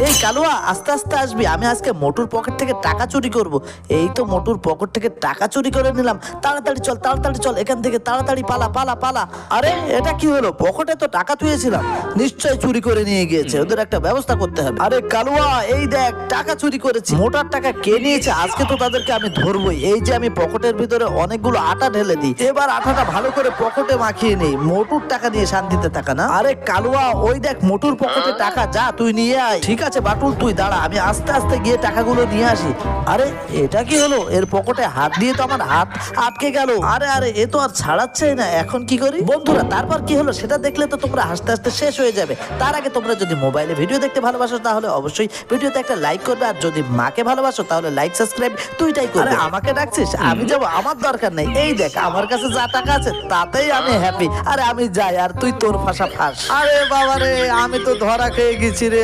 এই কালুয়া, আস্তে আস্তে আসবি, আমি আজকে মোটুর পকেট থেকে টাকা চুরি করব। এই তো মোটুর পকেট থেকে টাকা চুরি করে নিলাম। তাড়াতাড়ি চল, তাড়াতাড়ি চল এখান থেকে, তাড়াতাড়ি পালা পালা পালা। আরে এটা কি হলো? পকেটে তো টাকা তুলেছিলাম, নিশ্চয়ই চুরি করে নিয়ে গিয়েছে। ওদের একটা ব্যবস্থা করতে হবে। আরে কালুয়া, এই দেখ টাকা চুরি করেছি। মোটার টাকা কে নিয়েছে? আজকে তো তাদেরকে আমি ধরবই। এই যে আমি পকেটের ভিতরে অনেকগুলো আটা ঢেলে দিই, এবার আটাটা ভালো করে পকেটে মাখিয়ে নেই। মোটুর টাকা নিয়ে শান্তিতে থাকা না। আরে কালুয়া, ওই দেখ মোটুর পকেটে টাকা, যা তুই নিয়ে আয়। ঠিক আছে বাটুল, তুই দাঁড়া, আমি আস্তে আস্তে গিয়ে টাকাগুলো নিয়ে আসি। আরে এটা কি হলো? এর পকেটে হাত দিয়ে তো আমার হাত আটকে গেল। আরে আরে, এ তো আর ছাড়াচ্ছেই না। এখন কি করি বন্ধুরা? তারপর কি হলো সেটা দেখলে তো তোমরা হাসতে হাসতে শেষ হয়ে যাবে। তার আগে তোমরা যদি মোবাইলে ভিডিও দেখতে ভালোবাসো তাহলে অবশ্যই ভিডিওতে একটা লাইক করবে, আর যদি মাকে ভালোবাসো তাহলে লাইক সাবস্ক্রাইব দুইটাই করবে। আরে আমাকে ডাকছিস? আমি যাব? আমার দরকার নেই। এই দেখ আমার কাছে যা টাকা আছে তাতেই আমি হ্যাপি। আরে আমি যাই, আর তুই তোর ফাঁসা ফাঁস। আরে বাবা রে, আমি তো ধরা খেয়ে গেছি রে।